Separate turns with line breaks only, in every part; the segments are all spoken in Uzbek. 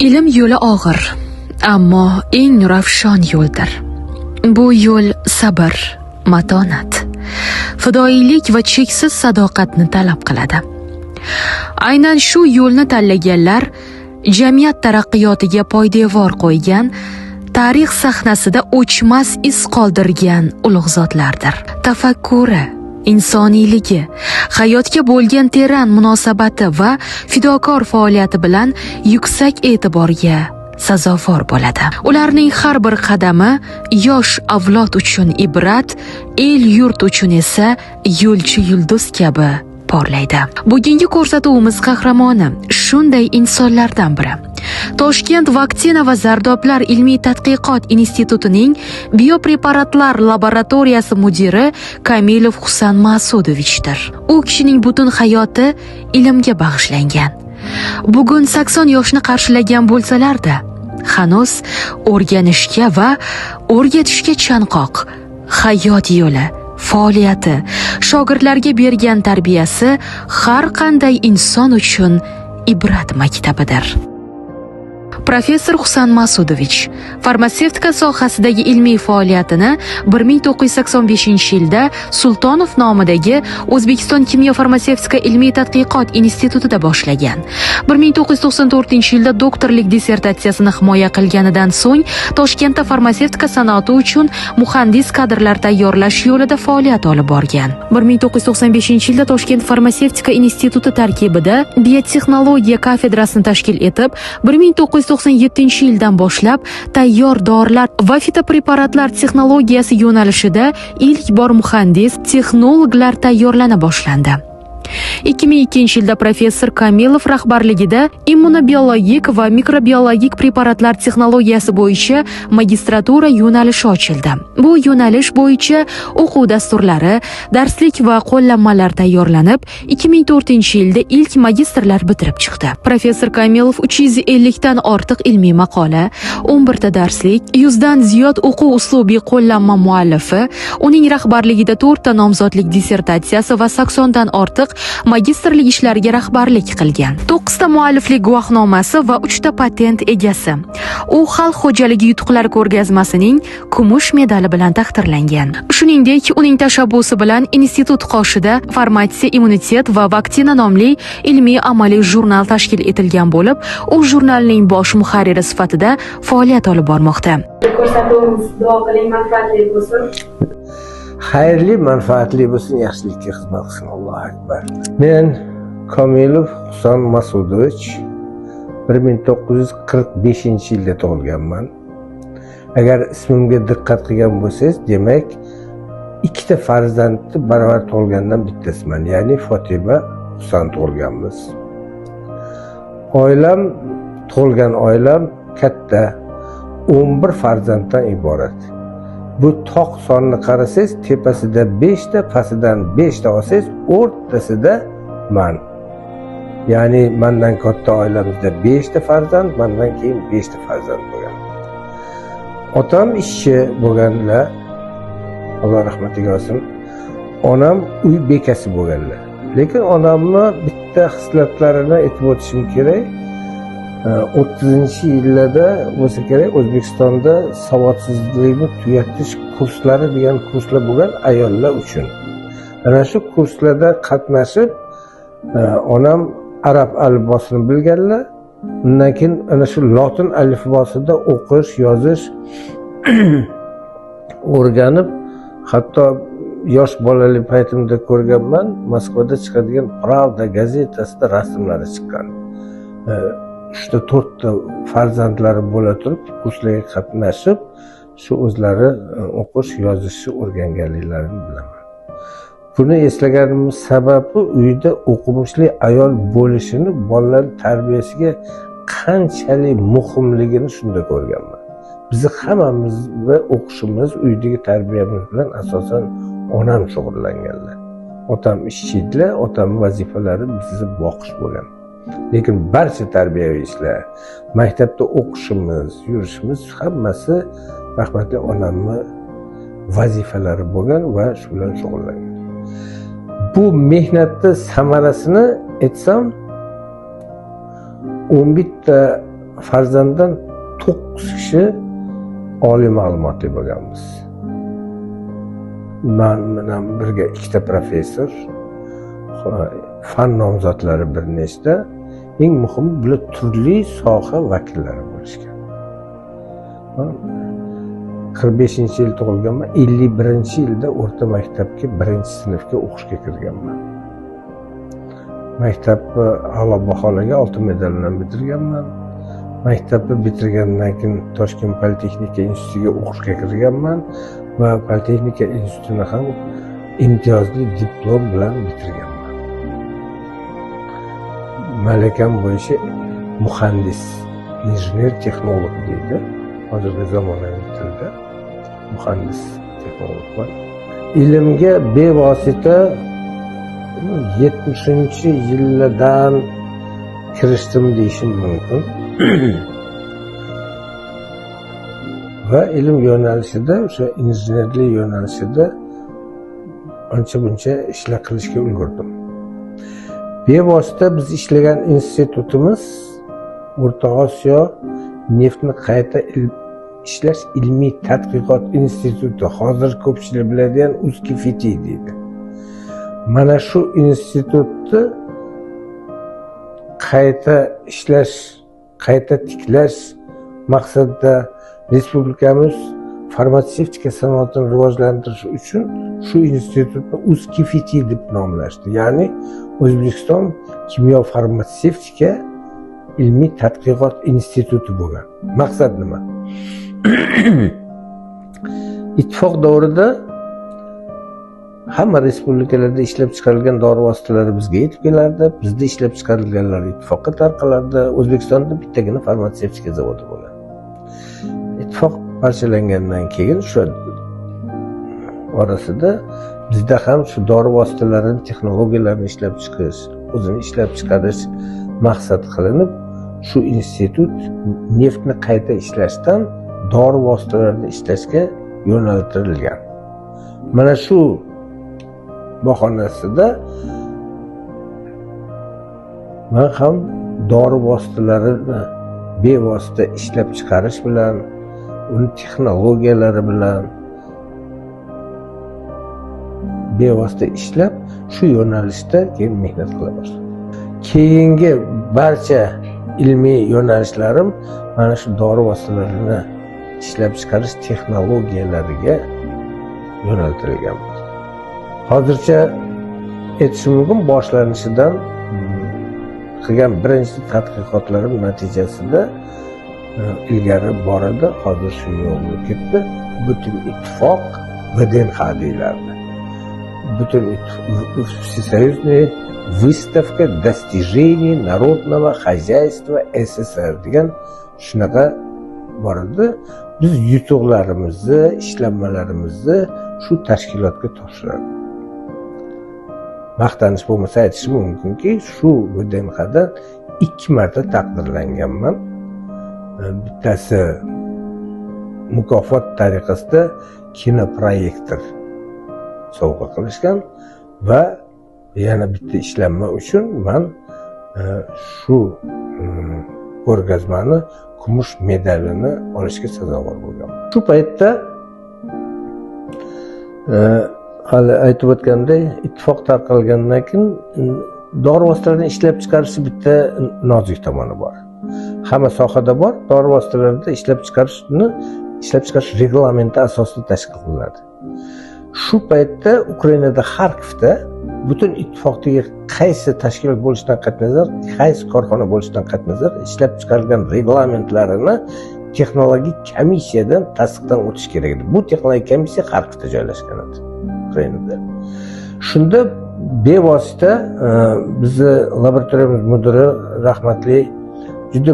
Ilm yo'li og'ir, ammo eng ravshon yo'ldir. Bu yo'l sabr, matonat, fidoyilik va cheksiz sadoqatni talab qiladi. Aynan shu yo'lni tanlaganlar jamiyat taraqqiyotiga poydevor qo'ygan, tarix sahnasida o'chmas iz qoldirgan ulug' zotlardir. Tafakkuri, insoniyligi, hayotga bo'lgan teran munosabati va fidokor faoliyati bilan yuksak e'tiborga sazovor bo'ladi. Ularning har bir qadami yosh avlod uchun ibrat, el yurt uchun esa yo'lchi yulduz kabi porlaydi. Bugungi ko'rsatuvimiz qahramoni shunday insonlardan biri. Toshkent vaksina va zardoblar ilmiy tadqiqot institutining biopreparatlar laboratoriyasi mudiri Kamilov Husan Masudovichdir. U kishining butun hayoti ilmga bag'ishlangan. Bugun 80 yoshni qarshilagan bo'lsalar-da, hanuz o'rganishga va o'rgatishga chanqoq. Hayot yo'li, faoliyati, shogirdlarga bergan tarbiyasi har qanday inson uchun ibrat maktabidir. Professor Husan Masudovich farmatsevtika sohasidagi ilmiy faoliyatini 1985-yilda Sultonov nomidagi O'zbekiston kimyo-farmatsevtika ilmiy tadqiqot institutida boshlagan. 1994-yilda doktorlik dissertatsiyasini himoya qilganidan so'ng Toshkentda farmatsevtika sanoati uchun muhandis kadrlar tayyorlash yo'lida faoliyat olib borgan. 1995-yilda Toshkent farmatsevtika instituti tarkibida biotexnologiya kafedrasini tashkil etib, 1997-yildan boshlab tayyor dorilar va fitopreparatlar texnologiyasi yo'nalishida ilk bor muhandis, texnologlar tayyorlana boshlandi. 2002-yilda professor Kamilov rahbarligida immunobiologik va mikrobiologik preparatlar texnologiyasi bo'yicha magistratura yo'nalishi ochildi. Bu yo'nalish bo'yicha o'quv dasturlari, darslik va qo'llanmalar tayyorlanib, 2004-yilda ilk magistrlar bitirib chiqdi. Professor Kamilov 350 dan ortiq ilmiy maqola, 11 ta darslik, 100 dan ziyod o'quv uslubiy qo'llanma muallifi, uning rahbarligida 4 ta nomzodlik dissertatsiyasi va 80 dan ortiq magistrlik ishlariga rahbarlik qilgan. 9 ta mualliflik guvohnomasi va 3 ta patent egasi. U xalq xo'jaligi yutuqlari ko'rgazmasining kumush medali bilan taqdirlangan. Shuningdek, uning tashabbusi bilan institut qoshida Farmatsiya, immunitet va vaksina nomli ilmiy amaliy jurnal tashkil etilgan bo'lib, u jurnalning bosh muharriri sifatida faoliyat olib bormoqda.
Ko'rsatuvimiz duo qiling, manfaatli bo'lsin.
Xayrli, manfaatli bo'lsin, yaxshilikka xizmat qilsin. Allohu akbar. Men Kamilov Husan Masudovich 1945-yilda tug'ilganman. Agar ismimga diqqat qilgan bo'lsangiz, demak, ikkita farzandni baravar tug'ilgandan bittasiman, ya'ni Fatima Husan tug'ilganmiz. Tug'ilgan oilam katta, 11 farzanddan iborat. Bu toq sonini qarasangiz, tepasida 5 ta, pastidan 5 ta olsangiz, o'rtasida man. Ya'ni mendan katta oilamizda 5 ta farzand, mendan keyin 5 ta farzand bo'lgan. Otam ishchi bo'lganlar, Alloh rahmatiga olsin. Onam uy bekasi bo'lganlar. Lekin onamni bitta xislatlarini aytib o'tishim kerak. 30-yillarda bo'lsa kerak, O'zbekistonda savodsizlikni tugatish kurslari degan kurslar bo'lgan ayollar uchun. Ana shu kurslarda qatnashib, onam arab alifbosini bilganlar. Undan keyin ana shu lotin alifbosida o'qish, yozish o'rganib, hatto yosh bolalik paytimda ko'rganman, Moskvada chiqadigan Pravda gazetasida rasmlari chiqqan. 3-4 ta farzandlari bo'la turib, kurslarga qatnashib, shu o'zlari o'qish, yozishni o'rganganliklarini bilaman. Buni eslaganimiz sababi uyda o'qimishli ayol bo'lishini, bolalar tarbiyasiga qanchalik muhimligini shunda ko'rganman. Bizni hammamiz va o'qishimiz, uydagi tarbiyamiz bilan asosan onam shug'ullanganlar. Otam ishchilar, otam vazifalari bizni boqish bo'lgan. Lekin barcha tarbiyaviy ishlar, maktabda o'qishimiz, yurishimiz hammasi rahmatli onamni vazifalari bo'lgan va shu bilan shug'ullangan. Bu mehnatni samarasini aytsam, 11 ta farzanddan 9 kishi oliy ma'lumotli bo'lganmiz. Men bilan birga 2 ta professor, fan nomzodlari bir nechta, eng muhimi bular turli soha vakillari bo'lishgan. 45-yil tug'ilganman, 51-yilda o'rta maktabga 1-sinfga o'qishga kirganman. Maktabni a'lo baholarga oltin medal bilan bitirganman. Maktabni bitirgandan keyin Toshkent politexnika institutiga o'qishga kirganman va politexnika institutini ham imtiyozli diplom bilan bitirganman. Malakam bo'yicha muhandis, injener texnolog deydi. Hozirgi zamonaviy tilda muhandis texnologman. Ilmga bevosita 70-yillardan kirishdim deyishim mumkin. Va ilm yo'nalishida, o'sha injenerlik yo'nalishida ancha-buncha ishlar qilishga ulgurdim. Bevosita biz ishlagan institutimiz O'rta Osiyo neftni qayta ishlash ilmiy tadqiqot instituti, hozir ko'pchilik biladigan UzKFT deydi. Mana shu institutni qayta ishlash, qayta tiklash maqsadida respublikamiz farmatsevtika sanoatini rivojlantirish uchun shu institutni UzKFT deb nomlashdi. Ya'ni O'zbekiston kimyo farmatsevtika ilmiy tadqiqot instituti bo'lgan. Maqsad nima? Ittifoq davrida hamma respublikalarda ishlab chiqarilgan dori vositalari bizga yetib kelardi. Bizda ishlab chiqarilganlar ittifoqqa tarqalardi. O'zbekistonda bittagina farmatsevtika zavodi bo'lgan. Ittifoq parchalangandan keyin shu orasida bizda ham shu dori vositalarini, texnologiyalarini ishlab chiqish, o'zini ishlab chiqarish maqsad qilinib, shu institut neftni qayta ishlashdan dori vositalarini ishlashga yo'naltirilgan. Mana shu bahonasida men ham dori vositalarini bevosita ishlab chiqarish bilan, uni texnologiyalari bilan bevosita ishlab, shu yo'nalishda keyin mehnat qila boshladim. Keyingi barcha ilmiy yo'nalishlarim mana shu dori vositalarini ishlab chiqarish texnologiyalariga yo'naltirilgan bo'ldi. Hozircha aytishim mumkin, boshlanishidan qilgan birinchi tadqiqotlarim natijasida ilgari bor edi, hozir shu yo'lga ketdi. Butun ittifoq VDNХ deyiladi. Butun Всесоюзная выставка достижений народного хозяйства СССР degan shunaqa bor edi. Biz yutuqlarimizni, ishlanmalarimizni shu tashkilotga topshirdik. Maqtanish bo'lmasa aytishim mumkinki, shu VDNХdan 2 marta taqdirlanganman. Bittasi mukofot tariqasida kinoproyektor sovg'a qilishgan va yana bitta ishlanma uchun men shu ko'rgazmani kumush medalini olishga sazovor bo'lganman. Shu paytda hali aytib o'tganday, ittifoq tarqalgandan keyin dori vositalarini ishlab chiqarish bitta nozik tomoni bor. Hamma sohada bor, dori vositalarida ishlab chiqarish reglamenti asosida tashkil qilinadi. Shu paytda Ukrainada Xarkovda butun ittifoqdagi qaysi tashkilot bo'lishidan qat'iy nazar, qaysi korxona bo'lishidan qat'iy nazar ishlab chiqarilgan reglamentlarini texnologik komissiyadan tasdiqdan o'tish kerak edi. Bu texnologik komissiya Xarkovda joylashgan edi, Ukrainada. Shunda bevosita bizni laboratoriyamiz mudiri rahmatli juda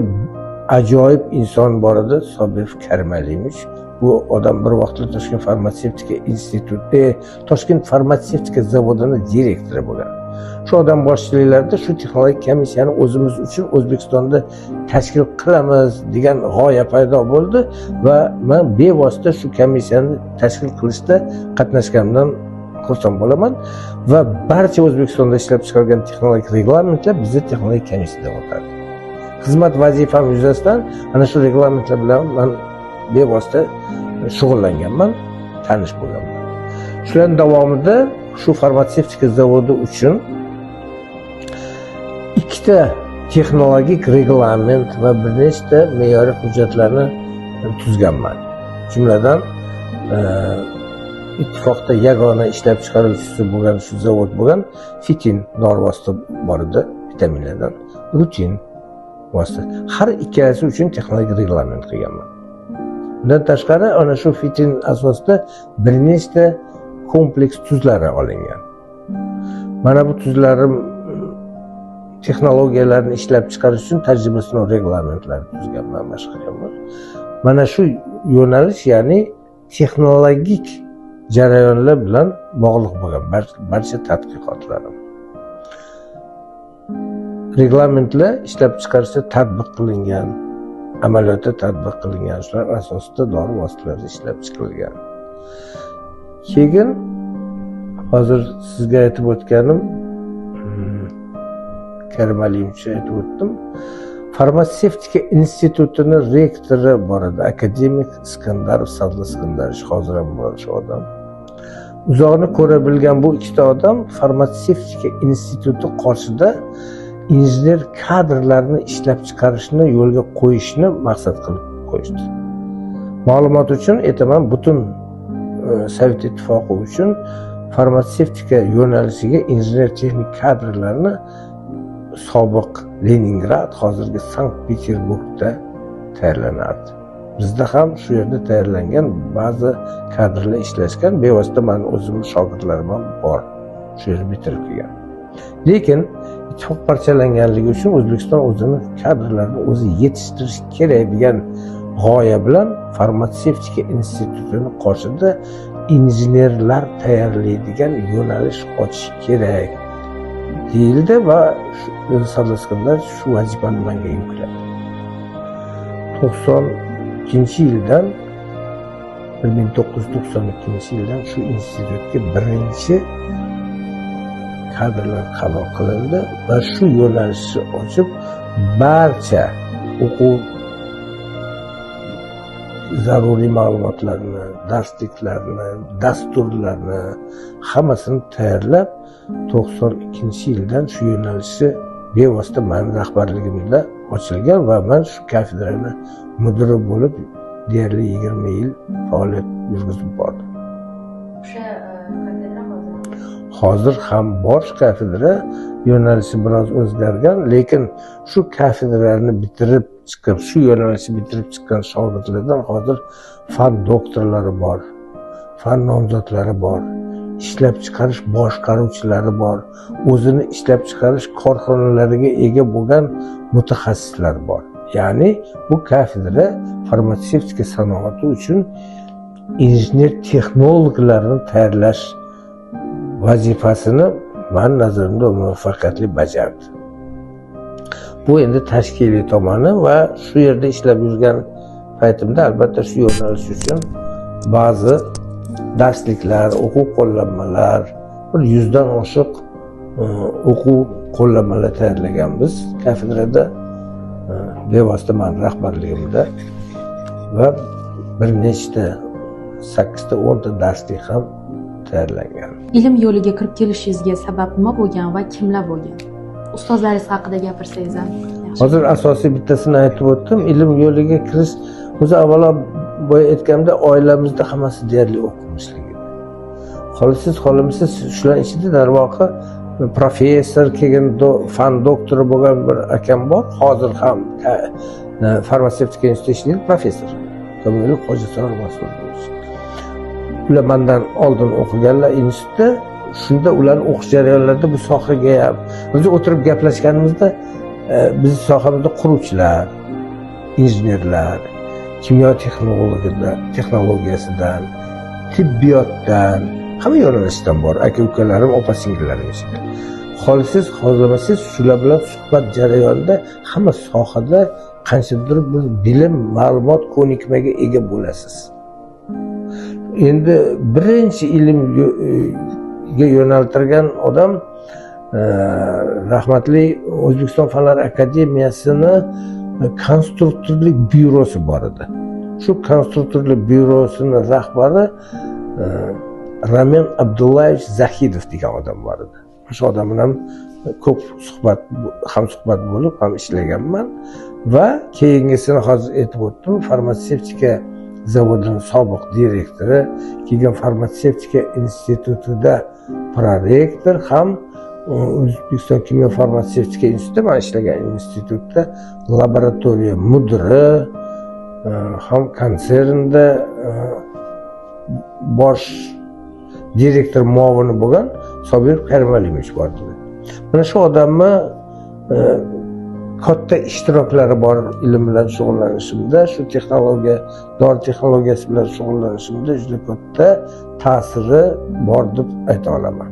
ajoyib inson bor edi, Sobirov Karimalyevich. Bu odam bir vaqtlar Toshkent farmatsevtika instituti, Toshkent farmatsevtika zavodini direktori bo'lgan. shu odam boshchiliklarida shu texnologik komissiyani o'zimiz uchun O'zbekistonda tashkil qilamiz degan g'oya paydo bo'ldi va men bevosita shu komissiyani tashkil qilishda qatnashganimdan xursand bo'laman va barcha O'zbekistonda ishlab chiqarilgan texnologik reglamentlar bizda texnologik komissiyada o'tadi. Xizmat vazifam yuzasidan ana shu reglamentlar bilan men bevosita shug'ullanganman, tanish bo'lganman. Shularning davomida shu farmatsevtika zavodi uchun ikkita texnologik reglament va bir nechta me'yoriy hujjatlarni tuzganman. Jumladan ittifoqda yagona ishlab chiqaruvchisi bo'lgan shu zavod bo'lgan Fitin dori vosita bor edi, vitaminlardan, rutin vosita. Har ikkalasi uchun texnologik reglament qilganman. Bundan tashqari ana shu Fitin asosida bir nechta kompleks tuzlari olingan. Mana bu tuzlarim texnologiyalarni ishlab chiqarish uchun tajriba sinov reglamentlarini tuzganman, mashq qilganman. Mana shu yo'nalish, ya'ni texnologik jarayonlar bilan bog'liq bo'lgan barcha tadqiqotlarim. Reglamentlar ishlab chiqarishda tatbiq qilingan, amaliyotda tatbiq qilingan, shular asosida dori vositalari ishlab chiqilgan. Keyin hozir sizga aytib o'tganim, Karim Aliyevich aytib o'tdim. Farmatsevtika institutini rektori bor edi, akademik Iskandarov, Sadla Iskandarovich, hozir ham bor shu odam. Uzoqni ko'ra bilgan bu ikkita odam farmatsevtika instituti qoshida injener kadrlarni ishlab chiqarishni yo'lga qo'yishni maqsad qilib qo'yishdi. Ma'lumot uchun aytaman, butun Sovet ittifoqi uchun farmatsevtika yo'nalishiga injener texnik kadrlarni sobiq Leningrad, hozirgi Sankt-Peterburgda tayyorlanardi. Bizda ham shu yerda tayyorlangan ba'zi kadrlar ishlashgan, bevosita men o'zimning shogirdlarim ham bor, shu yerda bitirib kelgan. Lekin ittifoq parchalanganligi uchun O'zbekiston o'zini kadrlarini o'zi yetishtirish kerak degan g'oya bilan farmatsevtika institutini qoshida injenerlar tayyorlaydigan yo'nalish ochish kerak deyildi va Sadla Iskandarovich shu vazifani menga yukladi. 1992 yildan shu institutga birinchi kadrlar qabul qilindi va shu yo'nalishni ochib barcha o'quv zaruriy ma'lumotlarni, darsliklarni, dasturlarni hammasini tayyorlab 92 yildan shu yo'nalishni bevosita mening rahbarligimda ochilgan va men shu kafedrani mudiri bo'lib deyarli 20 yil faoliyat yurgizib bordim.
O'sha kafedra
hozir ham bor kafedra, yo'nalishi biroz o'zgargan, lekin shu kafedrani bitirib chiqib, shu yo'nalishni bitirib chiqqan shogirdlardan hozir fan doktorlari bor, fan nomzodlari bor, ishlab chiqarish boshqaruvchilari bor, o'zini ishlab chiqarish korxonalariga ega bo'lgan mutaxassislar bor. Ya'ni bu kafedra farmatsevtika sanoati uchun injener texnologlarni tayyorlash vazifasini men nazarimda muvaffaqiyatli bajardi. Bu endi tashkiliy tomoni va shu yerda ishlab yurgan paytimda albatta shu yo'nalish uchun ba'zi darsliklar, o'quv qo'llanmalar, bir 100 dan oshiq o'quv qo'llanmalar tayyorlaganmiz kafedrada, bevosita men rahbarligimda va bir nechta 8 ta 10 ta darslik ham tayyorlangan.
Ilm yo'liga kirib kelishingizga sabab nima bo'lgan va kimlar bo'lgan? Ustozlaringiz haqida gapirsangiz ham yaxshi.
Hozir asosiy bittasini aytib o'tdim. Ilm yo'liga kirish o'zi avvalo boya aytganda oilamizda hammasi deyarli o'qimishlik edi. Xohlasangiz shular ichida darvoqe professor, keyin fan doktori bo'lgan bir akam bor. Hozir ham farmatsevtika institutida ishlaydi, professor. Komilov Hojisanov Mas'ulov. Ular mendan oldin o'qiganlar institutda. Shunda ularning o'qish jarayonlarida bu sohaga ham biz o'tirib gaplashganimizda bizning sohamizda quruvchilar, injenerlar, kimyo texnologiyasidan, tibbiyotdan, hamma yo'nalishdan bor aka-ukalarim, opa-singillarim ishlaydi. xohlasangiz xohlamasangiz shular bilan suhbat jarayonida hamma sohada qanchadir bir bilim ma'lumot ko'nikmaga ega bo'lasiz. Endi birinchi ilmga yo'naltirgan odam rahmatli O'zbekiston Fanlar akademiyasini konstruktorlik byurosi bor edi. Shu konstruktorlik byurosini rahbari Ramen Abdullayevich Zahidov degan odam bor edi. Shu odam bilan ko'p hamsuhbat bo'lib ham ishlaganman va keyingisini hozir aytib o'tdim, farmatsevtika zavodining sobiq direktori, keyin farmatsevtika institutida prorektor ham O'zbekiston kimyo farmatsevtika instituti, men ishlagan institutda laboratoriya mudiri ham konsernda bosh direktor muavini bo'lgan Sobir Karimalimovich bor edi. Mana shu odamni katta ishtiroklari bor ilm bilan shug'ullanishimda, shu texnologiya, dori texnologiyasi bilan shug'ullanishimda juda katta ta'siri bor deb ayta olaman.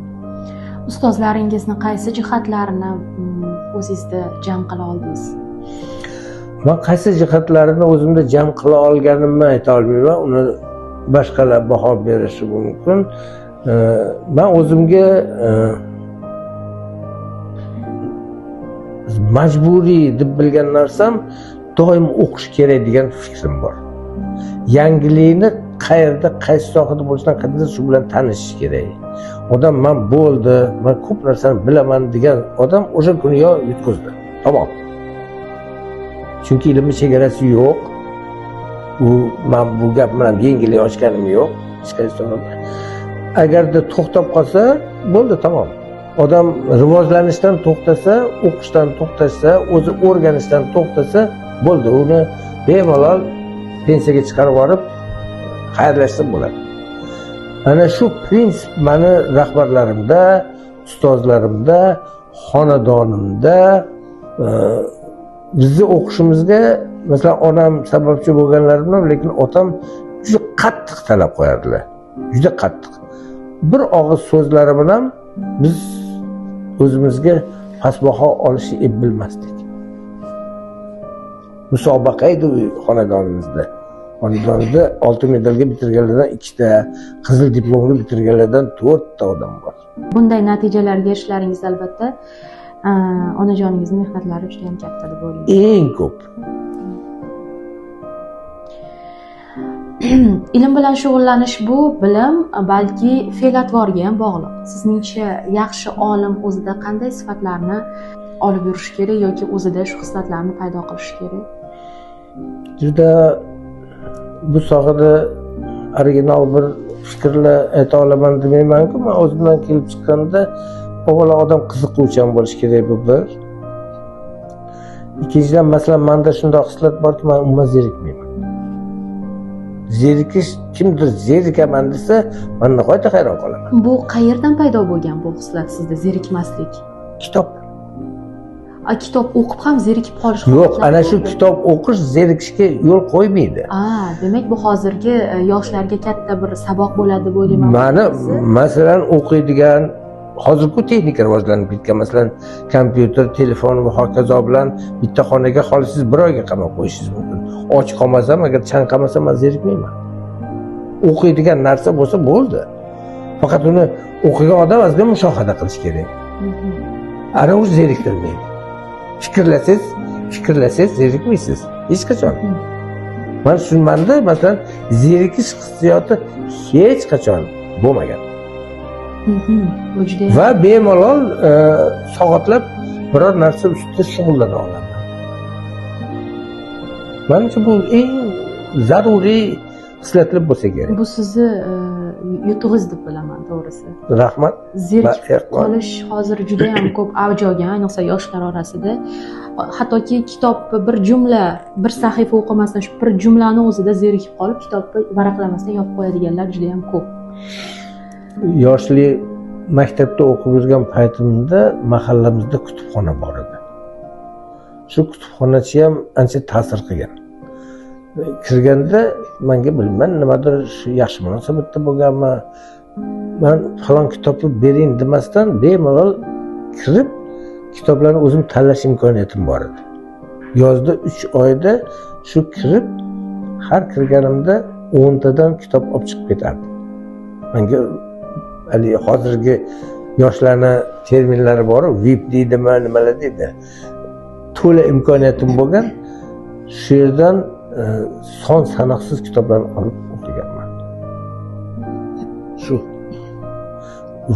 Ustozlaringizni qaysi jihatlarini o'zingizda jam qila oldingiz?
Men qaysi jihatlarini o'zimda jam qila olganimni ayta olmayman, uni boshqalar baho berishi mumkin. Men o'zimga majburiy deb bilgan narsam doim o'qish kerak degan fikrim bor. Yangilikni qayerda, qaysi sohada bo'lishidan qat'iy shu bilan tanishish kerak. Odam men bo'ldi, men ko'p narsani bilaman degan odam o'sha kuni yo yutqizdi. Tamom. Chunki ilmni chegarasi yo'q. Men bu gap bilan yengillik ochganim yo'q. Hech qaysi sohada. Agarda to'xtab qolsa, bo'ldi, tamom. Odam rivojlanishdan to'xtasa, o'qishdan to'xtasa, o'zi o'rganishdan to'xtasa, bo'ldi. Uni bemalol pensiyaga chiqarib yuborib, xayrlashsa bo'ladi. Ana shu prinsip meni rahbarlarimda, ustozlarimda, xonadonimda, bizni o'qishimizga, masalan, onam sababchi bo'lganlarimdan, lekin otam juda qattiq talab qo'yardilar. Juda qattiq. Bir og'iz so'zlari bilan biz o'zimizga pasbaho olishni bilmasdik. Musobaqa edi xonadonimizda. Xonadonimizda oltin medalga bitirganlardan 2 ta, qizil diplomga bitirganlardan 4 ta odam bor.
Bunday natijalarga erishishlaringiz albatta onajoningizning mehnatlari juda ham katta deb o'ylayman.
Eng ko'p.
Ilm bilan shug'ullanish bu bilim balki fe'l-atvorga ham bog'liq. Sizningcha yaxshi olim o'zida qanday sifatlarni olib yurish kerak yoki o'zida shu xislatlarni paydo qilish kerak?
Juda bu sohada original bir fikrlar ayta olaman demayman-ku, men o'zimdan kelib chiqqanda avvalo odam qiziquvchan bo'lishi kerak bu bir. Ikkinchidan, masalan, menda shunday xislat borki, men umuman zerikmayman. Zerikish, kimdir zerikaman desa, men nihoyatda hayron qolaman.
Bu qayerdan paydo bo'lgan bu xislat sizda, zerikmaslik?
Kitob.
Kitob o'qib ham zerikib qolish?
Yo'q, ana shu kitob o'qish zerikishga yo'l qo'ymaydi.
Demak bu hozirgi yoshlarga katta bir saboq bo'ladi deb o'ylayman.
Mani masalan o'qiydigan, hozirgi texnika rivojlanib ketgan, masalan, kompyuter, telefon va hokazo bilan bitta xonaga xohlasangiz bir oyga qamab qo'yishingiz mumkin. Och qolmasam, agar chanqamasam, men zerikmayman. O'qiydigan narsa bo'lsa bo'ldi. Faqat uni o'qigan odam azga mushohada qilish kerak. Ana u zeriktirmaydi. Fikrlasangiz zerikmaysiz. Hech qachon. Men shunmanda, masalan, zerikish hissiyoti hech qachon bo'lmagan. Va bemalol soatlab biror narsa ustida shug'ullana olaman. Menimcha bu eng zaruriy xislatlar bo'lsa kerak.
Bu sizni yutug'ingiz deb bilaman, to'g'risi.
Rahmat.
Zerikib qolish hozir juda ham ko'p avj olgan, ayniqsa yoshlar orasida. Hattoki kitobni bir jumla, bir sahifa o'qimasdan shu bir jumlani o'zida zerikib qolib, kitobni varaqlamasdan yopib qo'yadiganlar juda ham ko'p.
Yoshlik maktabda o'qib yurgan paytimda mahallamizda kutubxona bor edi. Shu kutubxonachi ham ancha ta'sir qilgan. Kirganda menga bilmayman nimadir shu yaxshi munosabatda bo'lganman. Men falon kitobni bering demasdan bemalol kirib kitoblarni o'zim tanlash imkoniyatim bor edi. Yozda 3 oyda shu kirib, har kirganimda 10 tadan kitob olib chiqib ketardim. Menga hali hozirgi yoshlarni terminlari bor, VIP deydimi, nimalar deydi. To'la imkoniyatim bo'lgan, shu yerdan son sanoqsiz kitoblarni olib o'qiganman. Shu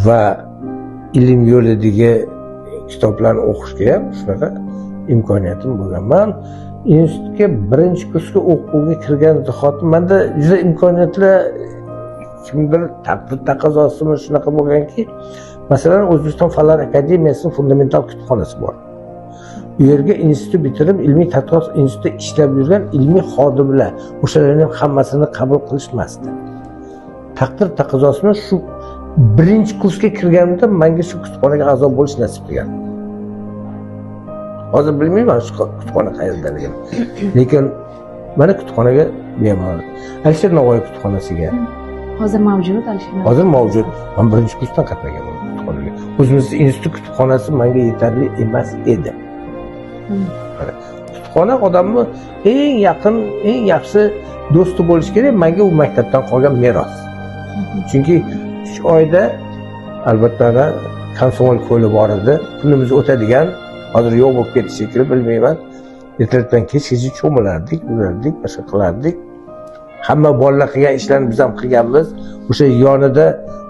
va ilm yo'lidagi kitoblarni o'qishga ham shunaqa imkoniyatim bo'lgan. Men institutga birinchi kursga o'quvga kirgan zahotim menda juda imkoniyatlar kimdir taqdir taqozosimi shunaqa bo'lganki, masalan O'zbekiston Fanlar akademiyasining fundamental kutubxonasi bor. Bu yerga institut bitirib, ilmiy tadqiqot institutida ishlab yurgan ilmiy xodimlar, o'shalarning hammasini qabul qilishmasdi. Taqdir taqozosimi shu birinchi kursga kirganimda menga shu kutubxonaga a'zo bo'lish nasib qilgan. Hozir bilmayman shu kutubxona qayerdaligini. Lekin mana kutubxonaga bemalol. Alisher Navoiy kutubxonasiga.
Hozir mavjud Alisher Navoiy.
Hozir mavjud. Men birinchi kursdan qatnaganman kutubxonaga. O'zimizning institut kutubxonasi menga yetarli emas edi. Kutubxona odamni eng yaqin, eng yaxshi do'sti bo'lish kerak. Menga u maktabdan qolgan meros. Chunki 3 oyda albatta Komsomol ko'li bor edi. Kunimiz o'tadigan, hozir yo'q bo'lib ketishi shekilli bilmayman. Ertalabdan kechgacha cho'milardik, yurardik, boshqa qilardik. Hamma bolalar qilgan ishlarni biz ham qilganmiz. O'sha yonida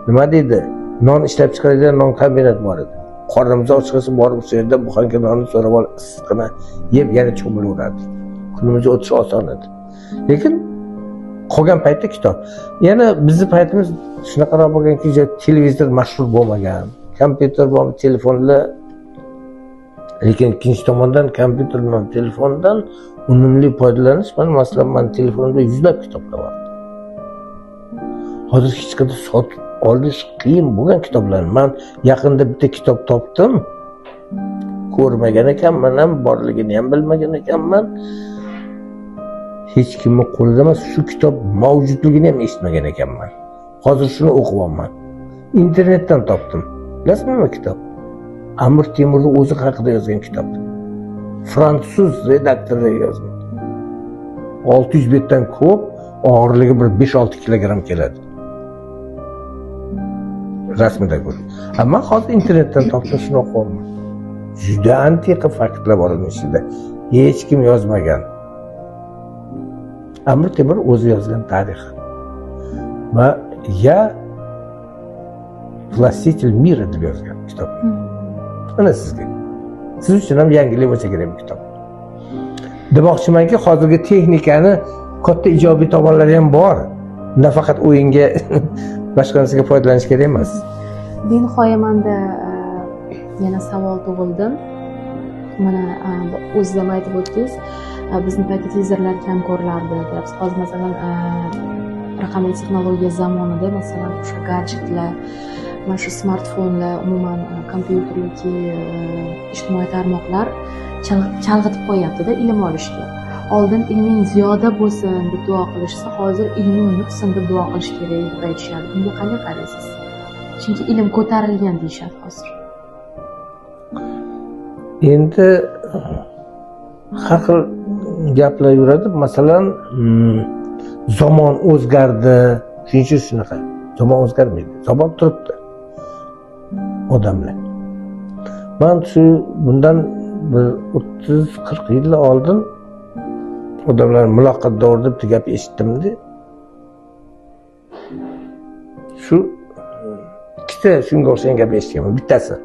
nima deydi? Non ishlab chiqaradigan non kombinat bor edi. Qornimiz ochqasi borib o'sha yerda buxanka nonni so'rab olib issiqini yeb yana cho'milaverardik. Kunimiz o'tishi oson edi. Lekin qolgan paytda kitob. Yana bizning paytimiz shunaqa bo'lganki, televizor mashhur bo'lmagan, kompyuter bor, telefonlar. Lekin ikkinchi tomondan kompyuter bilan telefondan unumli foydalanish, masalan, men telefonimda yuzlab kitoblar bor. Hozir hech qanday sotib olish qiyin bo'lgan kitoblar. Men yaqinda bitta kitob topdim. Ko'rmagan ekanman, ham borligini ham bilmagan ekanman. Hech kimning qo'lida emas, shu kitob mavjudligini ham eshitmagan ekanman. Hozir shuni o'qiyapman. Internetdan topdim. Bilasizmi kitob? Amir Temurning o'zi haqida yozgan kitob. Fransuz redaktori yozgan. 600 betdan ko'p, og'irligi bir 5-6 kilogramm keladi. Rasmida ko'rdim. Ammo hozir internetdan topdim, shuni o'qiyapman. Juda antiqa faktlar bor uning ichida. Hech kim yozmagan. Amir Temur o'zi yozgan tarix. Va ya Властитель мира deb yozgan kitob. Mana sizga. Siz uchun ham yangilik bo'lsa kerak bu kitob. Demoqchimanki, hozirgi texnikani katta ijobiy tomonlari ham bor. Nafaqat o'yinga, boshqa narsaga foydalanish kerak emas.
Benihoya menda yana savol tug'ildi. Mana o'zingiz ham aytib o'tdingiz, bizning paytda televizorlar kam ko'rilardi deyapsiz. Hozir masalan raqamli texnologiya zamonida masalan o'sha gadjetlar, mana shu smartfonlar, umuman kompyuter yoki ijtimoiy tarmoqlar chalg'itib qo'yapti-da ilm olishga. Oldin ilming ziyoda bo'lsin deb duo qilishsa, hozir ilming nuqsin deb duo qilish kerak deb aytishadi. Bunga qanday qaraysiz? Chunki ilm ko'tarilgan deyishadi hozir.
Endi har xil gaplar yuradi. Masalan, zamon o'zgardi, shuncha shunaqa. Zamon o'zgarmaydi. Zamon turibdi. Odamlar. Men shu bundan bir 30-40 yil oldin odamlar muloqot davrida bitta gap eshitdim-da. Shu ikkita shunga o'xshagan gap eshitganman. Bittasi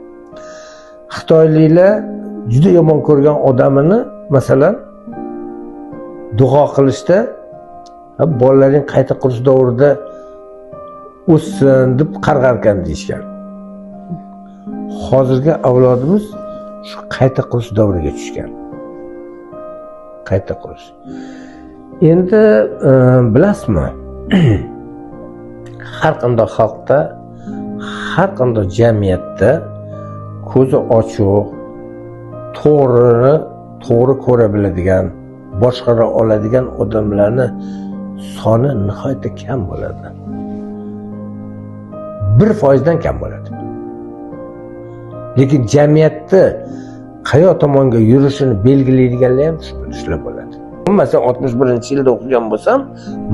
Xitoyliklar juda yomon ko'rgan odamini masalan duo qilishda bolalaring qayta qurish davrida o'ssin deb qarg'ar ekan deyishgan. Hozirgi avlodimiz shu qayta qurish davriga tushgan. Qayta qurish. Endi bilasizmi? Har qanday xalqda, har qanday jamiyatda ko'zi ochiq, to'g'ri ko'ra biladigan, boshqara oladigan odamlarni soni nihoyatda kam bo'ladi. 1% kam bo'ladi. lekin jamiyatni qayoq tomonga yurishini belgilaydiganlar ham shular bo'ladi. Masalan 61-yilda o'qigan bo'lsam,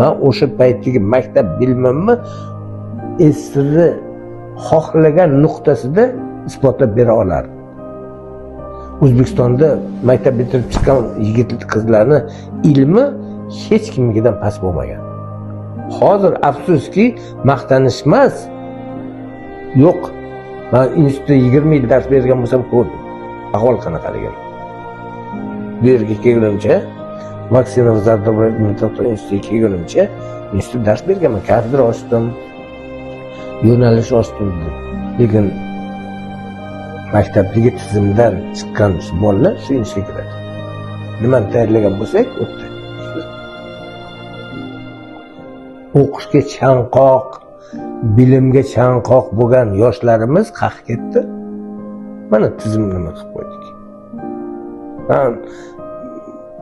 men o'sha paytdagi maktab bilimimni esri xohlagan nuqtasida isbotlab bera olardim. O'zbekistonda maktab bitirib chiqqan yigit qizlarni ilmi hech kimnikidan past bo'lmagan. Hozir afsuski maqtanish emas. Yo'q. Men institutda 20 yil dars bergan bo'lsam ko'rdim. Ahvol qanaqaligini. Bu yerga kelgunimcha Maksimov Zardoboy institutiga kelgunimcha institutda dars berganman, kafedra ochdim, yo'nalish ochdim. Lekin maktabdagi tizimdan chiqqan bolalar shu institutga kiradi. Nimani tayyorlagan bo'lsak, o'tdi. O'qishga chanqoq, bilimga chanqoq bo'lgan yoshlarimiz qayerga ketdi? Mana tizim nima qilib qo'ydik. Men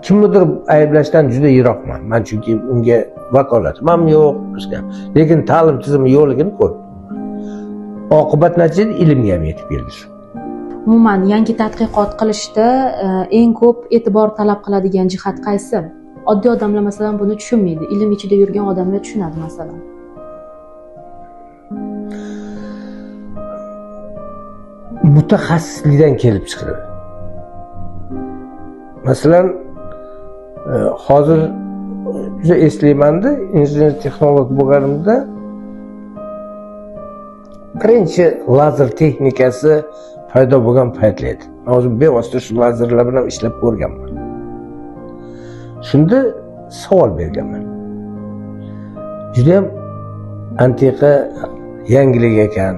kimnidir ayblashdan juda yiroqman. Men chunki unga vakolatim ham yo'q, boshqa. Lekin ta'lim tizimi yo'qligini ko'rdim. Oqibat natijada ilmga ham yetib keldi shu.
Umuman yangi tadqiqot qilishda eng ko'p e'tibor talab qiladigan jihat qaysi? Oddiy odamlar masalan buni tushunmaydi. Ilm ichida yurgan odamlar tushunadi masalan.
Mutaxassislikdan kelib chiqadi. Masalan, hozir juda eslayman-da, injener texnolog bo'lganimda birinchi lazer texnikasi paydo bo'lgan paytlarda. Men o'zim bevosita shu lazerlar bilan ishlab ko'rganman. Shunda savol berganman. Juda ham antiqa yangilik ekan.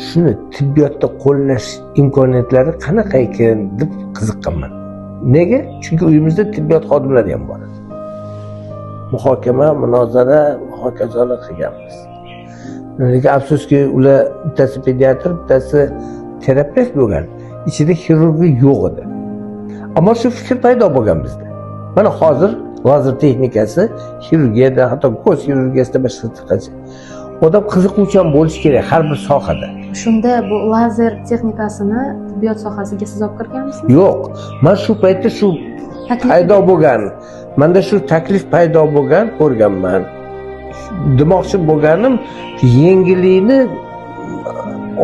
Shuni tibbiyotda qo'llash imkoniyatlari qanaqa ekan deb qiziqqanman. Nega? Chunki uyimizda tibbiyot xodimlari ham bor edi. Muhokama, munozara, hokazolar qilganmiz. Lekin afsuski ular bittasi pediatr, bittasi terapevt bo'lgan. Ichida xirurgiya yo'q edi. Ammo shu fikr paydo bo'lgan bizda. Mana hozir lazer texnikasi xirurgiyada, hatto ko'z xirurgiyasida boshqacha. Odam qiziquvchan bo'lishi kerak har bir sohada.
Shunda bu lazer texnikasini tibbiyot sohasiga siz olib kirganmisizmi?
Yo'q. Men shu paytda shu paydo bo'lgan. Menda shu taklif paydo bo'lgan ko'rganman. Demoqchi bo'lganim, yengillikni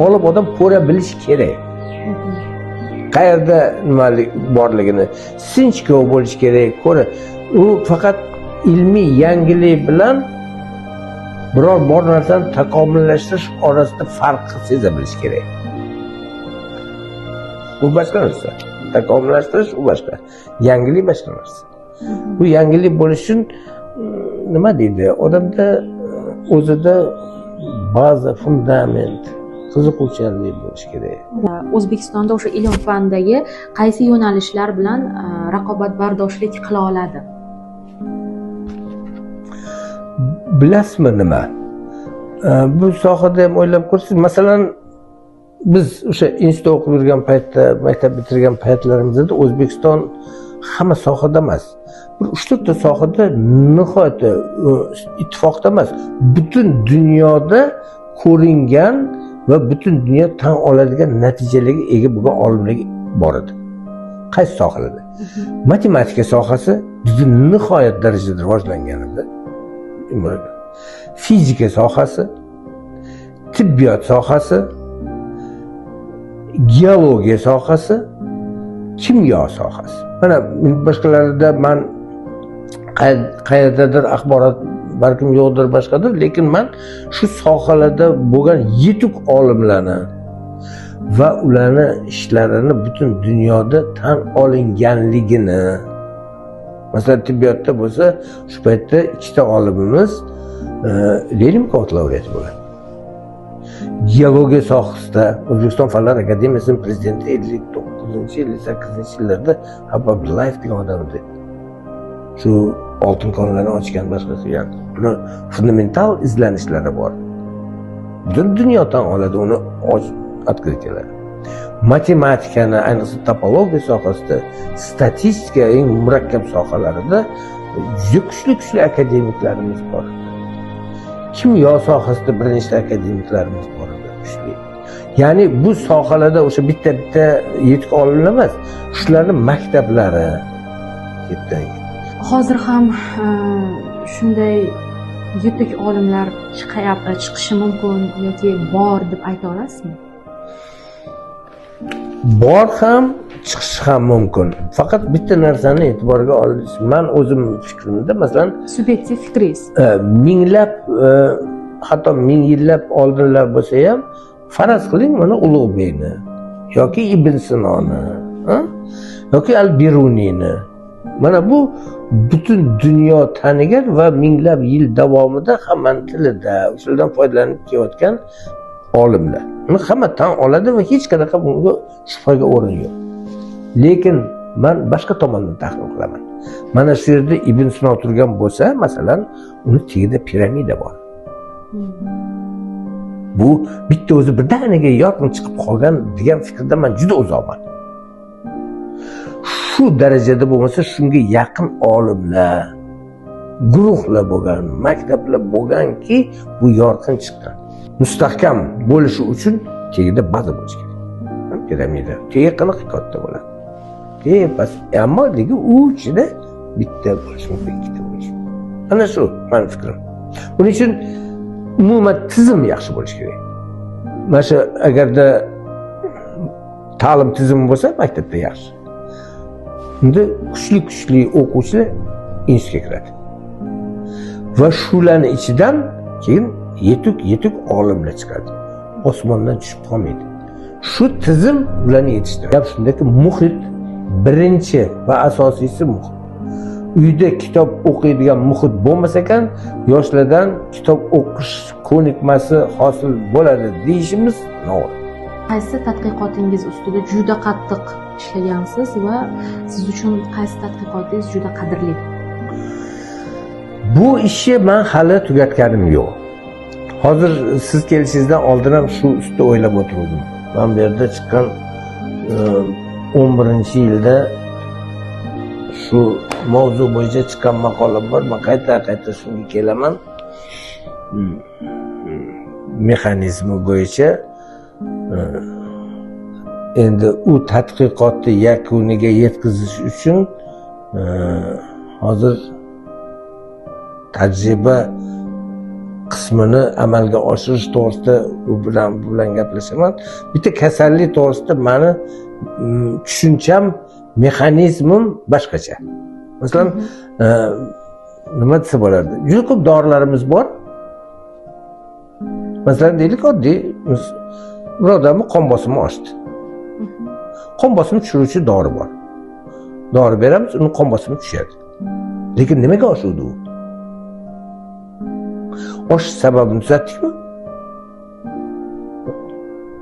olib odam ko'ra bilish kerak. Qayerda nimalik borligini, sinchkov bo'lish kerak, ko'ra. U faqat ilmiy yangilik bilan biror bor narsani takomillashtirish orasida farqni seza bilish kerak. Bu boshqa narsa. Takomillashtirish u boshqa. Yangilik boshqa narsa. Bu yangilik bo'lish uchun nima deydi? Odamda o'zida baza, fundament, qiziquvchanlik bo'lish kerak.
O'zbekistonda o'sha ilm fandagi qaysi yo'nalishlar bilan raqobatbardoshlik qila oladi?
Bilasizmi nima? Bu sohada ham o'ylab ko'rsangiz, masalan, biz o'sha institutda o'qib yurgan paytda, maktab bitirgan paytlarimizda O'zbekiston hamma sohada emas, bir 3-4 ta sohada nihoyatda ittifoqda emas, butun dunyoda ko'ringan va butun dunyo tan oladigan natijalarga ega bo'lgan olimlar bor edi. Qaysi sohalarda? Matematika sohasi juda nihoyat darajada rivojlangan edi. Fizika sohasi, tibbiyot sohasi, geologiya sohasi, kimyo sohasi. Mana boshqalarida men qayerdadir axborot balkim yo'qdir, boshqadir, lekin men shu sohalarda bo'lgan yetuk olimlarni va ularni ishlarini butun dunyoda tan olinganligini, masalan tibbiyotda bo'lsa, shu paytda 2 ta olimimiz Lenin mukofoti laureati bo'lgan. Geologiya sohasida O'zbekiston Fanlar akademiyasining prezidenti 59-58-yillarda Habib Abdullayev degan odam edi. Shu oltin konlarni ochgan, boshqa qilgan. Buni fundamental izlanishlari bor. Butun dunyo tan oladi uni открытиялari. Matematikani, ayniqsa topologiya sohasida, statistika eng murakkab sohalarida juda kuchli akademiklarimiz bor. Kimyo sohasida bir nechta akademiklarimiz bor edi, kuchli. Ya'ni bu sohalarda o'sha bitta yetuk olimlar emas, shularni maktablari ketdi.
Hozir ham shunday yetuk olimlar chiqishi mumkin yoki bor deb ayta olasizmi?
Bor ham, chiqishi ham mumkin. Faqat bitta narsani e'tiborga olish, men o'zim fikrimda, masalan,
Subyektiv fikringiz.
Minglab, hatto ming yillab oldinlar bo'lsa ham, faraz qiling, mana Ulug'bekni yoki Ibn Sinoni, yoki Al-Biruniyni. Mana bu butun dunyo tanigan va minglab yil davomida hammaning tilida ulardan foydalanib kelayotgan olimlar. Uni hamma tan oladi va hech qanaqa bunga shubhaga o'rin yo'q. Lekin men boshqa tomondan tahlil qilaman. Mana shu yerda Ibn Sino turgan bo'lsa, masalan, uni tagida piramida bor. Bu bitta o'zi birdaniga yorqin chiqib qolgan degan fikrda men juda uzoqman. Shu darajada bo'lmasa, shunga yaqin olimlar, guruhlar bo'lgan, maktablar bo'lganki, bu yorqin chiqqan. Mustahkam bo'lishi uchun tagida baza bo'lishi kerak. Piramida. Tagi qanaqa katta bo'ladi? Tepasi, ammo ligi u ichida bitta bo'lishi mumkin, ikkita bo'lishi mumkin. Ana shu men fikrim. Buning uchun umuman tizim yaxshi bo'lishi kerak. Mana shu agarda ta'lim tizimi bo'lsa, maktabda yaxshi. Unda kuchli o'quvchilar institutga kiradi. Va shularning ichidan keyin yetuk olimlar chiqadi. Osmondan tushib qolmaydi. Shu tizim ularni yetishtiradi. Gap shundaki, muhit birinchi va asosiysi muhit. Uyda kitob o'qiydigan muhit bo'lmasa ekan, yoshlardan kitob o'qish ko'nikmasi hosil bo'ladi deyishimiz noto'g'ri.
Qaysi tadqiqotingiz ustida juda qattiq ishlagansiz va siz uchun qaysi tadqiqotingiz juda qadrli?
Bu ishni men hali tugatganim yo'q. Hozir siz kelishingizdan oldin ham shu ustida o'ylab o'tirdim. Men bu yerda chiqqan 11-yilda shu mavzu bo'yicha chiqqan maqola bor. Men qayta shunga kelaman. Mexanizmi bo'yicha endi u tadqiqotni yakuniga yetkazish uchun hozir tajriba qismini amalga oshirish to'g'risida u bilan gaplashaman. Bitta kasallik to'g'risida meni tushuncham, mexanizmim boshqacha. Masalan, nima desa bo'ladi? Juda ko'p dorilarimiz bor. Masalan, deylik, oddiy bir odamning qon bosimi oshdi. Qon bosimini tushiruvchi dori bor. Dori beramiz, uni qon bosimi tushadi. Lekin nimaga oshuvdi u? Oshish sababini tuzatdikmi?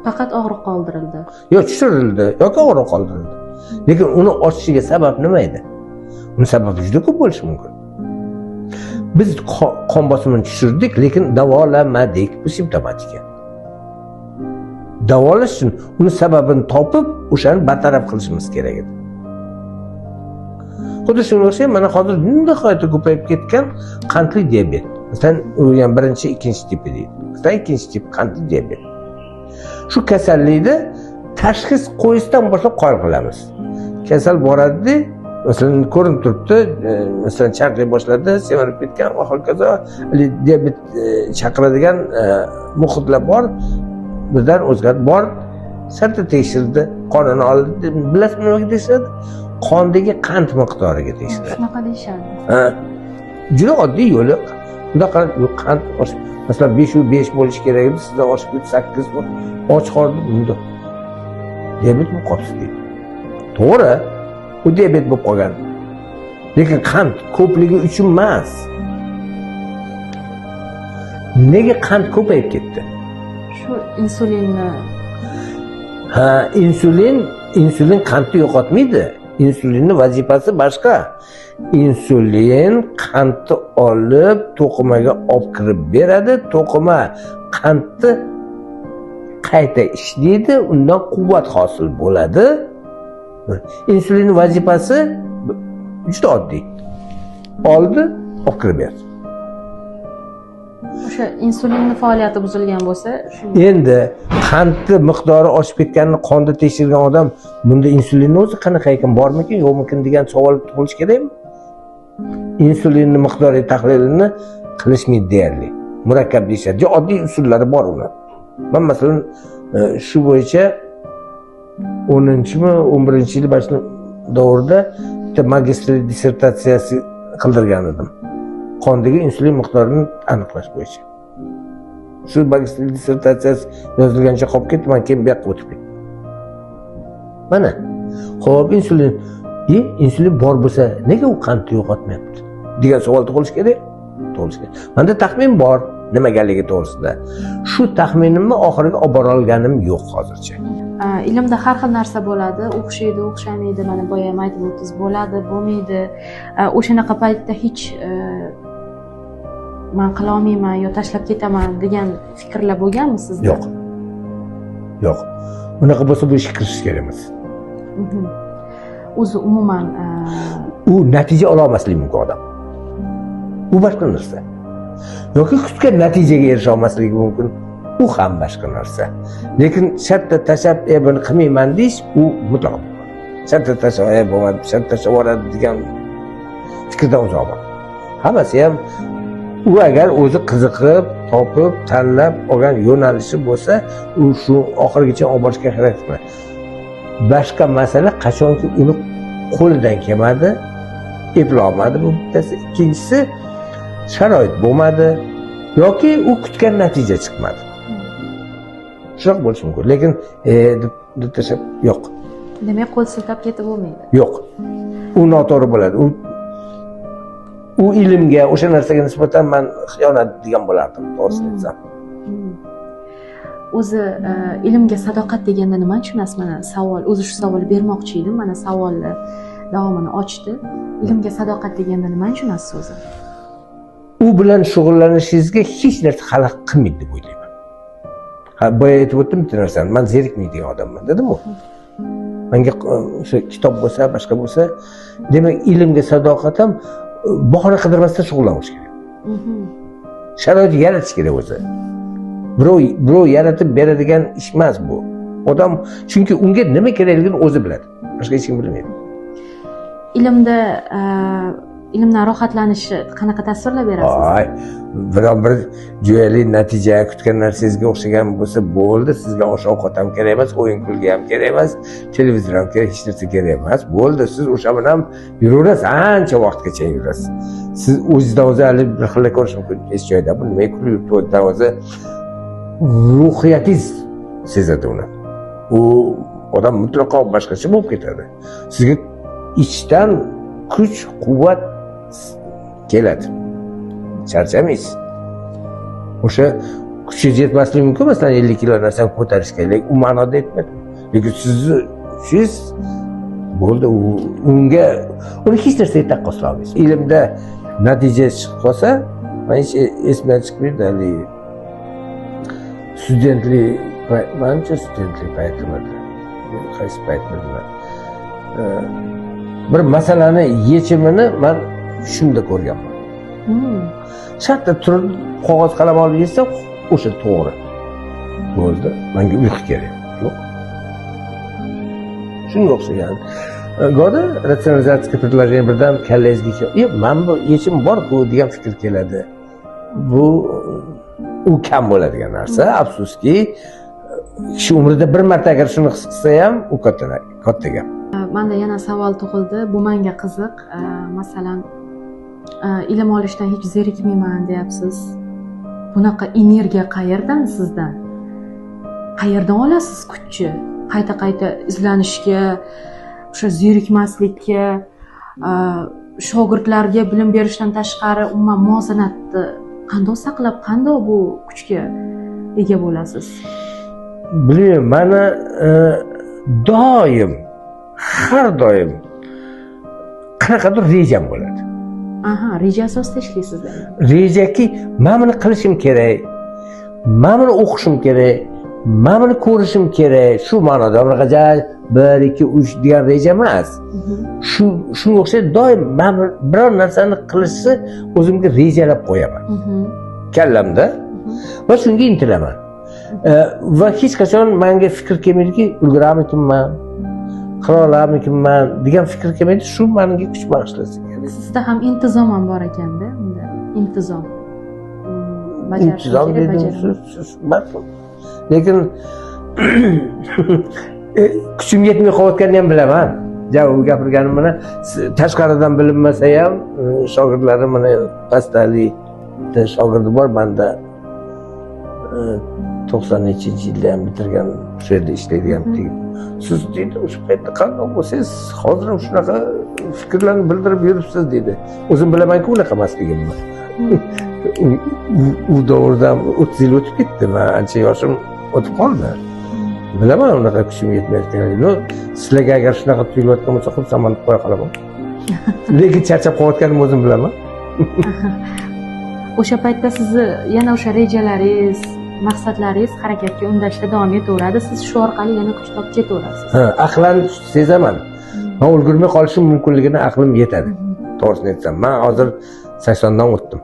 Faqat og'riq qoldirildi.
Yo, tushirildi yoki og'riq qoldirildi. Lekin uni oshishiga sabab nima edi? Uni sababi juda ko'p bo'lishi mumkin. Biz qon bosimini tushirdik, lekin davolamadik. Bu simptomatika. Davolash uchun uni sababini topib, o'shani bartaraf qilishimiz kerak edi. Xuddi shunga o'xshab, mana hozir nihoyatda ko'payib ketgan qandli diabet. Masalan, u ham birinchi, ikkinchi tipi deydi. Masalan, ikkinchi tip qandli diabet. Shu kasallikni tashxis qo'yishdan boshlab qoyil qilamiz. Kasal boradi, masalan, ko'rinib turibdi, masalan, charchay boshladi, semirib ketgan va hokazo, diabet chaqiradigan muhitlar bor. Birdan o'zgarib borib, sarta tekshirdi, qonini oldi. Bilasizmi nimaga tekshiradi? Qondagi qand miqdoriga tekshiradi.
Shunaqa deyishadi.
Ha. Juda oddiy yo'li. Bunda qarab, qand oshib, masalan 5 bo'lishi kerak edi, sizda oshib ketdi 8 bo'l. Och qoldi bunda. Diabet bo'lib qolibsiz deydi. To'g'ri, u diabet bo'lib qolgan. Lekin qand ko'pligi uchun emas. Nega qand ko'payib ketdi?
Shu insulinni.
Ha, insulin qandni yo'qotmaydi. Insulinning vazifasi boshqa. Insulin qandni olib to'qimaga olib kirib beradi. To'qima qandni qayta ishlaydi, undan quvvat hosil bo'ladi. Insulinning vazifasi juda oddiy. Oldi, olib kirib berdi.
O'sha insulinni faoliyati buzilgan bo'lsa,
endi qandni miqdori oshib ketganini qonda tekshirgan odam bunda insulinni o'zi qanaqa ekan, bormikin yo'qmikin degan savol tug'ilishi kerakmi? Insulinni miqdori tahlilini qilishmaydi deyarli. Murakkab deyishadi. Oddiy usullari bor ular. Men masalan shu bo'yicha 10-mi 11-yil boshida davrida bitta magistrlik dissertatsiyasi qildirgan edim. Qondagi insulin miqdorini aniqlash bo'yicha. Shu magistrlik dissertatsiyasi yozilgancha qolib ketdi, men keyin bu yoqqa o'tib ketdim. Mana, xo'p insulin bor bo'lsa, nega u qandni yo'qotmayapti degan savol tug'ilishi kerak. Menda taxmin bor nimaganligi to'g'risida. Shu taxminimni oxiriga olib bora olganim yo'q hozircha.
Ilmda har xil narsa bo'ladi, o'xshaydi, o'xshamaydi, mana boya ham aytib o'tdingiz, bo'ladi, bo'lmaydi. O'shanaqa paytda hech men qila olmayman yo tashlab ketaman degan fikrlar bo'lganmi sizda?
Yo'q. Yo'q. Unaqa bo'lsa bu ishga kirishish kerak emas.
O'zi umuman
u natija ola olmasligi mumkin odam. U boshqa narsa. Yoki kutgan natijaga erisha olmasligi mumkin. U ham boshqa narsa. Lekin shartta tashlab, buni qilmayman deyish u mutlaq bo'ladi. Shartta tashlab, bo'lmadi, shartta tashlab yuboradi degan fikrdan uzoqman. Hammasi ham u agar o'zi qiziqib, topib, tanlab olgan yo'nalishi bo'lsa, u shu oxirigacha olib borishga harakat qiladi. Boshqa masala qachonki uni qo'lidan kelmadi, eplolmadi bu bittasi. Ikkinchisi sharoit bo'lmadi yoki u kutgan natija chiqmadi. Shunaqa bo'lishi mumkin. Lekin deb tashlab yo'q.
Demak, qo'l siltab ketib bo'lmaydi.
Yo'q. U noto'g'ri bo'ladi. U ilmga, o'sha narsaga nisbatan men xiyonat degan bo'lardim, to'g'risini aytsam.
O'zi ilmga sadoqat deganda nima tushunasiz? Mana savol, o'zi shu savolni bermoqchi edim. Mana savolni davomini ochdi. Ilmga sadoqat deganda nima tushunasiz o'zi?
U bilan shug'ullanishingizga hech narsa xalaqit qilmaydi deb o'ylayman. Boya aytib o'tdim bitta narsani. Men zerikmaydigan odamman, dedim-ku. Menga o'sha kitob bo'lsa, boshqa bo'lsa, demak ilmga sadoqat ham bahona qidirmasdan shug'ullanish kerak. Sharoit yaratish kerak o'zi. Birov yaratib beradigan ish emas bu. Odam chunki unga nima kerakligini o'zi biladi. Boshqa hech kim bilmaydi.
Ilmdan rohatlanishi qanaqa ta'sirlar berasiz?
Biron bir jo'yali natija kutgan narsangizga o'xshagan bo'lsa bo'ldi, sizga osh-ovqat ham kerak emas, o'yin kulgi ham kerak emas, televizor ham kerak, hech narsa kerak emas. Bo'ldi, siz o'sha bilan yuraverasiz, ancha vaqtgacha yurasiz. Siz o'zingizdan o'zi bir xillar ko'rish mumkin, hech joyda bu nima kulib yuribdi, o'zi ruhiyatingiz sezadi uni. U odam mutlaqo boshqacha bo'lib ketadi. Sizga ichdan kuch, quvvat keladi. Charchamaysiz. O'sha kuchingiz yetmasligi mumkin, masalan 50 kilo narsani ko'tarishga, lekin u ma'noda aytmaydi. Lekin siz bo'ldi, unga uni hech narsaga taqqosla olmaysiz. Ilmda natija chiqib qolsa, men hech esimdan chiqmaydi, hali studentlik paytimda. Qaysi paytda bir masalani yechimini men shunda ko'rganman. Shartta turib qog'oz qalam olib yetsam, o'sha to'g'ri. Bo'ldi, menga uyqu kerak. Yo'q. Shunga o'xshagan. Go'da ratsionalizatsiya предложение birdan kallangizga kelib, men bu yechim bor-ku degan fikr keladi. Bu u kam bo'ladigan narsa. Afsuski, kishi umrida bir marta agar shuni his qilsa ham, u katta gap.
Menda yana savol tug'ildi. Bu menga qiziq. Masalan, ilm olishdan hech zerikmayman deyapsiz. Bunaqa energiya qayerdan sizdan? Qayerdan olasiz kuchni? Qayta izlanishga, o'sha zerikmaslikka, shogirdlarga bilim berishdan tashqari umuman muvozanatni qanday saqlab, qanday bu kuchga ega bo'lasiz?
Bilmayman, mana doim, har doim qanaqadir rejam bo'ladi.
Reja asosida ishlaysizlar.
Rejaki, men buni qilishim kerak, men buni o'qishim kerak, men buni ko'rishim kerak. Shu ma'noda unaqa 1 2 3 degan reja emas. Shunga o'xshaydi, doim men biror narsani qilishni o'zimga rejalab qo'yaman. kallamda va shunga intilaman. Va hech qachon menga fikr kelmaydiki, ulguramikinman, qila olarmikinman degan fikr kelmaydi. Shu menga kuch bag'ishlasa kerak.
Sizda ham intizom ham bor ekanda, unda intizom.
Intizom dedim siz balkim. Lekin kuchim yetmay qolayotganini ham bilaman. U gapirganim mana tashqaridan bilinmasa ham shogirdlarim mana pastdalikda shogirdi bor, menda 90-yilda ham bitirgan, shu yerda ishlaydigan. Siz deydi, o'sha paytda qanday bo'lsangiz, hozir ham shunaqa fikrlarni bildirib yuribsiz dedi. O'zim bilaman-ku unaqa emasligimni. U davrdan 30 yil o'tib ketdi, men ancha yoshim o'tib qoldi. Bilaman unaqa kuchim yetmayotganini. Sizlarga agar shunaqa tuyulayotgan bo'lsa, xursand deb qo'ya qolaman. Lekin charchab qolayotganimni o'zim bilaman.
O'sha paytda sizni yana o'sha rejalaringiz, maqsadlaringiz harakatga undashda davom etaveradi. Siz shu orqali yana kuch topib ketaverasiz.
Aqlan sezaman. Men ulgurmay qolishim mumkinligini aqlim yetadi. To'g'risini aytsam, men hozir 80 dan o'tdim.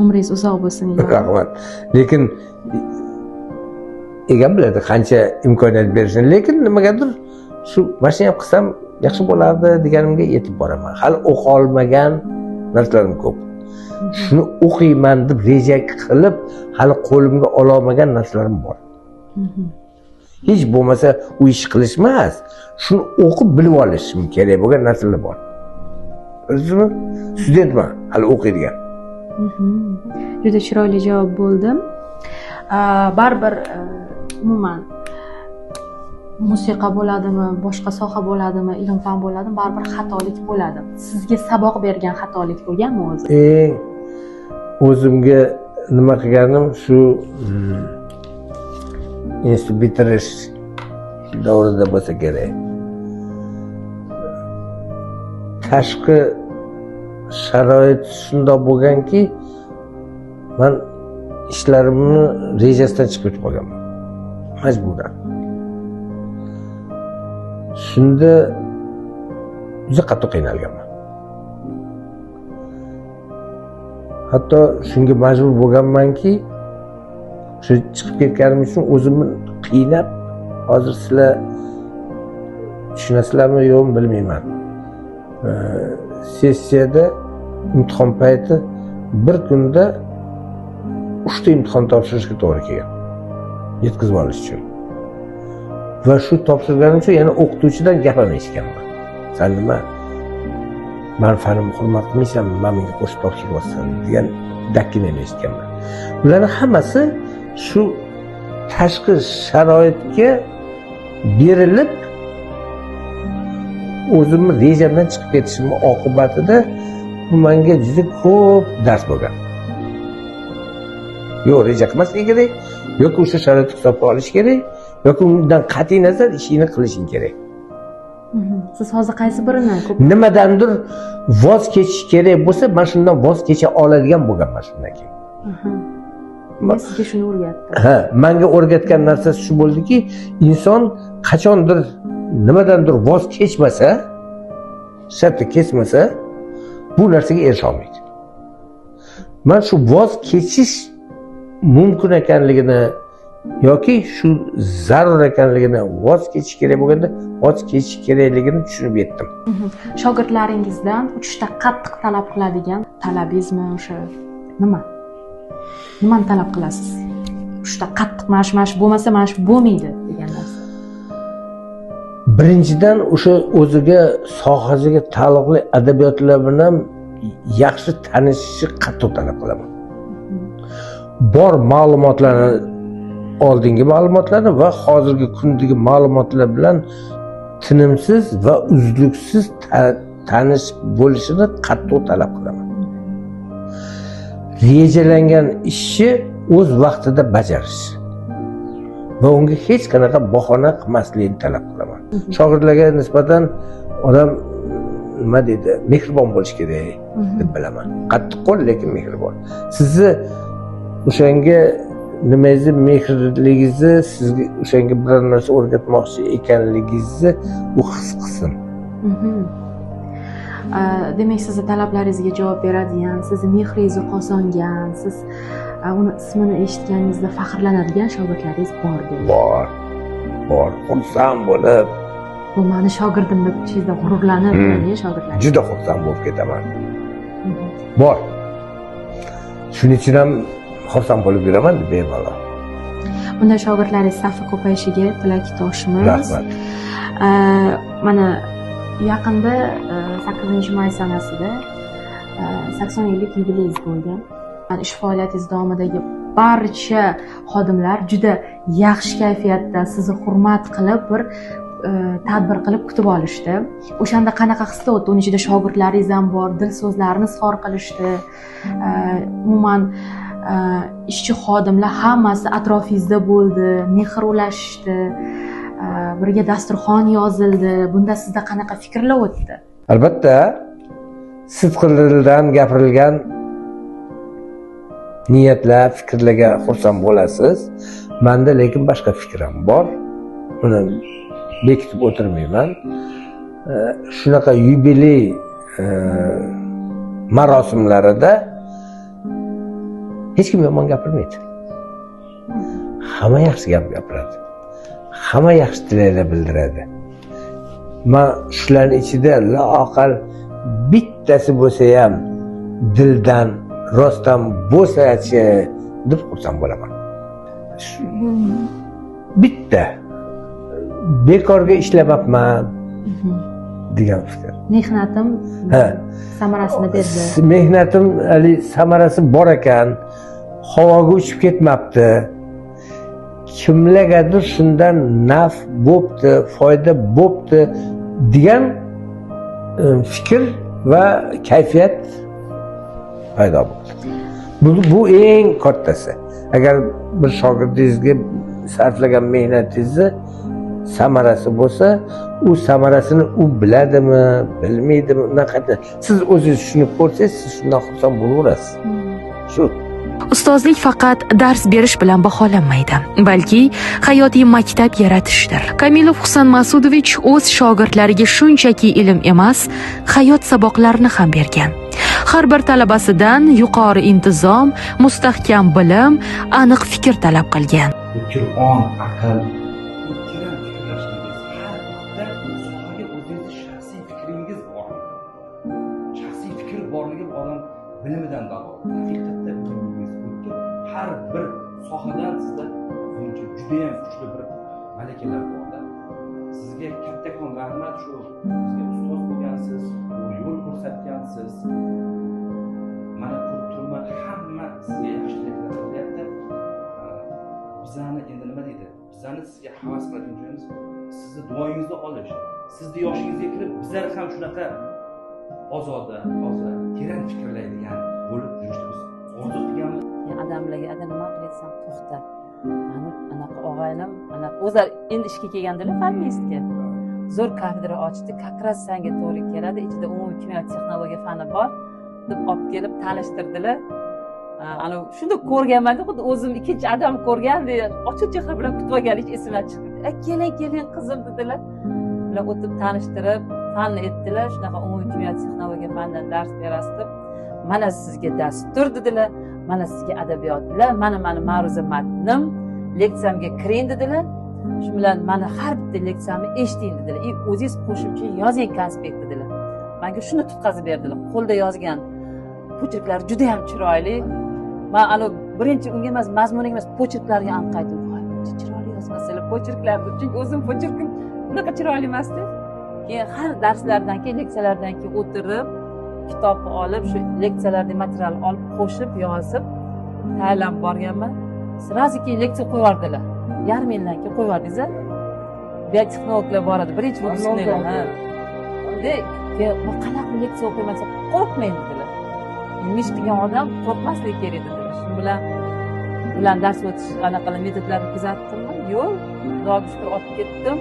Umringiz uzoq bo'lsin.
Rahmat. Lekin egam biladi qancha imkoniyat berishini. Lekin nimagadir shu mashina ham qilsam yaxshi bo'lardi deganimga yetib boraman. Hali o'qiy olmagan narsalarim ko'p. Shuni o'qiyman deb reja qilib, hali qo'limga ola olmagan narsalarim bor. Hech bo'lmasa u ish qilish emas, shuni o'qib bilib olishim kerak bo'lgan narsalar bor. O'zim studentman, hali o'qiydigan.
Juda chiroyli javob bo'ldi. Baribir umuman musiqa bo'ladimi, boshqa soha bo'ladimi, ilm fan bo'ladimi, baribir xatolik bo'ladi. Sizga saboq bergan xatolik bo'lganmi o'zi?
O'zimga nima qilganim shu institut bitirish davrida bo'lsa kerak. Tashqi sharoit shundoq bo'lganki, men ishlarimni rejasidan chiqib o'tib qolganman. Majburan. Shunda juda qattiq qiynalganman. Hatto shunga majbur bo'lganmanki, shu chiqib ketganim uchun o'zimni qiynab, hozir sizlar tushunasizlarmi yo'qmi bilmayman. Sessiyada imtihon payti bir kunda 3 ta imtihon topshirishga to'g'ri kelgan. Yetkazib olish uchun. Va shu topshirganim uchun yana o'qituvchidan gap ham eshitganman. Sen nima? Men fanimni hurmat qilmaysanmi? Men menga qo'shib topshiryapsan degan dakkini ham eshitganman. Ularning hammasi shu tashqi sharoitga berilib o'zimni rejamdan chiqib ketishim oqibatida bu menga juda ko'p dars bo'lgan. Yo'q, reja qilmaslik kerak, yoki o'sha sharoitni hisobga olish kerak, yoki undan qat'iy nazar ishingni qilishing kerak.
Siz hozir qaysi birini ko'p
nimadandir voz kechish kerak bo'lsa, men shundan voz kecha oladigan bo'lganman shundan keyin.
Men sizga shuni o'rgatdim.
Menga o'rgatgan narsasi shu bo'ldiki, inson qachondir nimadandir voz kechmasa, shartni kesmasa, bu narsaga erisha olmaydi. Men shu voz kechish mumkin ekanligini yoki shu zarur ekanligini, voz kechish kerak bo'lganda voz kechish kerakligini tushunib yetdim.
Shogirdlaringizdan uchishda qattiq talab qiladigan talabingizmi o'sha nima? Nimani talab qilasiz? Uchishda qattiq mash bo'lmasa mash bo'lmaydi degan narsa.
Birinchidan o'sha o'ziga sohasiga taalluqli adabiyotlar bilan yaxshi tanishishni qattiq talab qilaman. Bor ma'lumotlarni, oldingi ma'lumotlarni va hozirgi kundagi ma'lumotlar bilan tinimsiz va uzluksiz tanish bo'lishini qattiq talab qilaman. Rejalangan ishni o'z vaqtida bajarish va unga hech qanaqa bahona qilmaslikni talab qilaman. Shogirdlarga nisbatan odam nima deydi, mehribon bo'lish kerak deb bilaman. Qattiqqo'l lekin mehribon. Sizni o'shanga nimangizni, mehrligingizni, sizga o'shanga biror narsa o'rgatmoqchi ekanligingizni u his qilsin.
demak sizni talablaringizga javob beradigan, sizni mehringizni qozongan, siz uni ismini eshitganingizda faxrlanadigan shogirdlaringiz bor deydi.
Bor, xursand bo'lib,
Bu mani shogirdim deb ichingizda g'ururlanib turadigan shogirdlar.
juda xursand bo'lib ketaman. Bor. Shuning uchun ham xursand bo'lib yuraman bemalol.
Bunday shogirdlaringiz safi ko'payishiga tilakdoshimiz.
Rahmat.
Mana yaqinda 8-may sanasida 80 yillik yubileyingiz bo'lgan. Ish faoliyatingiz davomidagi barcha xodimlar juda yaxshi kayfiyatda sizni hurmat qilib bir tadbir qilib kutib olishdi. O'shanda qanaqa hisda o'tdi? Uning ichida shogirdlaringiz ham bor, dil so'zlarini izhor qilishdi. Umuman ishchi xodimlar hammasi atrofingizda bo'ldi, mehr ulashishdi. Birga dasturxon yozildi. Bunda sizda qanaqa fikrlar o'tdi?
Albatta, sidqidildan gapirilgan niyatlar, fikrlarga xursand bo'lasiz. Menda lekin boshqa fikr ham bor. Uni bekitib o'tirmayman. Shunaqa yubiley marosimlarida hech kim yomon gapirmaydi. Hamma yaxshi gap gapiradi. Hamma yaxshi tilaklar bildiradi. Men shularning ichida loaqal bittasi bo'lsa ham dildan, rostdan bo'lsa-chi deb xursand bo'laman. Bitta bekorga ishlamabman degan fikr.
Mehnatim samarasini berdi.
Mehnatim samarasi bor ekan, havoga uchib ketmabdi. Kimlargadir shundan naf bo'pti, foyda bo'pti degan fikr va kayfiyat paydo bo'ldi. Bu eng kattasi. Agar bir shogirdingizga sarflagan mehnatingizni samarasi bo'lsa, u samarasini u biladimi, bilmaydimi, unaqa. Siz o'zingiz tushunib ko'rsangiz, siz shundan xursand bo'laverasiz. Shu.
Ustozlik faqat dars berish bilan baholanmaydi, balki hayotiy maktab yaratishdir. Kamilov Husan Masudovich o'z shogirdlariga shunchaki ilm emas, hayot saboqlarini ham bergan. Har bir talabasidan yuqori intizom, mustahkam bilim, aniq fikr talab qilgan.
Qur'on, aql, shaxsiy fikr borligi odam bilimidan dalolat. Haqiqatda har bir sohadan sizda juda ham kuchli bir malakalar borda. Sizga kattakon rahmat, shu bizga ustoz bo'lgansiz, yo'l ko'rsatgansiz. Mana ko'rib turman, hamma sizga yaxshi tilaklar qilyapti. Bizani endi nima deydi? Bizani sizga havas qiladigan joyimiz sizni duoyingizni olish. Sizni yoshingizga kirib, bizlar ham shunaqa ozoda, teran fikrlaydigan bo'lib yurishni biz orzu qilganmiz.
Adamlarga nima qilasan, to'xta. Mana anaqa og'aynim, anaqa o'zlar endi ishga kelgandilar, farmistga. Zo'r kafedra ochdi, kakras sanga to'g'ri keladi, ichida umumiy kimyo texnologiya fani bor deb olib kelib tanishtirdilar. Ana shunda ko'rganman, xuddi o'zim ikkinchi odam ko'rgandek, ochiq chehra bilan kutib olganim esimdan chiqdi. Keling qizim dedilar. Ular o'tib tanishtirib, fanni etdilar. Shunaqa umumiy kimyo texnologiya fanidan dars berasiz deb, mana sizga dastur dedilar. Mana sizga adabiyot bilan, mana ma'ruza matnim, leksiyamga kiring dedilar. Shu bilan mana har bitta leksiyamni eshiting dedilar. O'zingiz qo'shimcha yozing konspekt dedilar. Menga shuni tutqazib berdilar. Qo'lda yozgan pochirklar juda ham chiroyli. Men ana birinchi unga emas, mazmuniga emas, pochirklarga ham qaytdim. Chiroyli yozmasalar pochirklarni, chunki o'zim pochirkim unaqa chiroyli emasdi. Keyin har darslardan keyin, leksiyalardan keyin o'tirib kitobni olib, shu leksiyalarning material olib, qo'shib, yozib, tayyorlab borganman. Srazi keyin leksiya qo'yib yubordilar. Yarim yildan keyin qo'yib yubordingiz-a? Biotexnologlar bor edi, birinchi выпускниlar. Bu qanaqa leksiya o'qiyman desa, qo'rqmang dedilar. Ilmiy qilgan odam qo'rqmasligi kerak dedilar. Shu bilan dars o'tish anaqalar metodlarini kuzatdim. Yo'l, Xudoga shukr olib ketdim.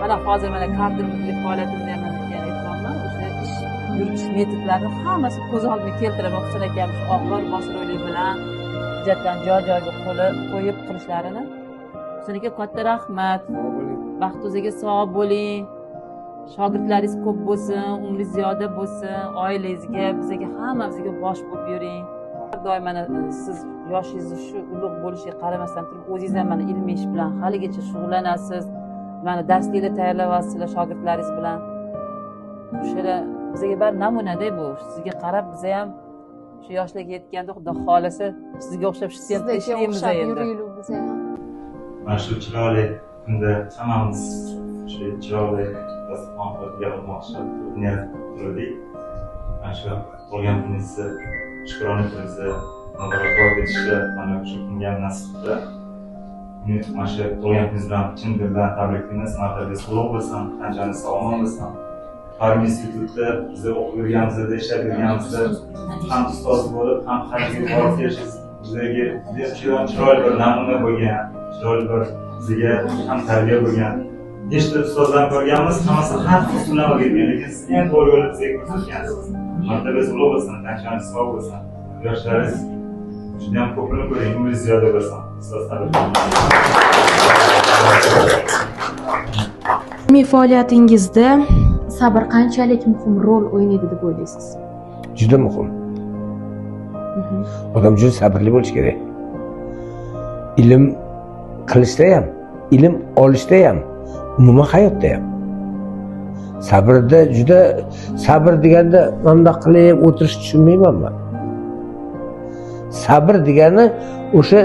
Mana hozir mana kadrlik faoliyatimda ham aytmoqman. O'sha ish yuritish metodlarini hammasi ko'z oldimga keltiraman. Husan akam shu og'ir bosro'ylik bilan hujjatdan joy-joyga qo'yib qilishlarini. Husan aka katta rahmat. Baxt o'ziga sog' bo'ling. shogirdlaringiz ko'p bo'lsin, umri ziyoda bo'lsin, oilangizga, bizga hammamizga bosh bo'lib yuring. Har doim mana siz yoshingizni shu ulug' bo'lishiga qaramasdan turib, o'zingiz ham mana ilmiy ish bilan haligacha shug'ullanasiz. Mana darsliklar tayyorlayapsizlar shogirdlaringiz bilan. O'shalar bizga bir namunada bu. Sizga qarab biz ham shu yoshlarga yetganda Xudo xolasa sizga o'xshab shu tempda ishlaymiz endi.
Mana shu chiroyli kunda hammamiz shu chiroyli dasturxon qilib o'tmoqchi niyat qildik. Mana shu qolgan kuningizni shukrona qilsangiz, muborakbod etishga mana shu kunga nasibda. Mana shu qolgan kuningiz bilan chin dildan tabriklaymiz. Martabangiz qutlug' bo'lsin, qanchalik sog'lom bo'lsin. Har institutda biz o'qib yurganimizda, ishlab yurganimizda ham ustoz bo'lib, ham hajga borib kelishingiz bizga chiroyli bir namuna bo'lgan, chiroyli bir bizga ham tarbiya bo'lgan. Nechta ustozlarni ko'rganmiz, hammasi har xil usullarga o'rgatgan, lekin siz eng to'g'ri yo'lni bizga ko'rsatgansiz. Martabangiz ulug' bo'lsin, qanchalik sog' bo'lsin. Yoshlaringiz juda ham ko'pini ko'ring, umringiz ziyoda bo'lsin.
Ilmiy faoliyatingizda sabr qanchalik muhim rol o'ynaydi deb o'ylaysiz?
Juda muhim. Odam juda sabrli bo'lish kerak. Ilm qilishda ham, ilm olishda ham, umuman hayotda ham. Sabrda juda sabr deganda bunday qilib o'tirish tushunmayman men. Sabr degani o'sha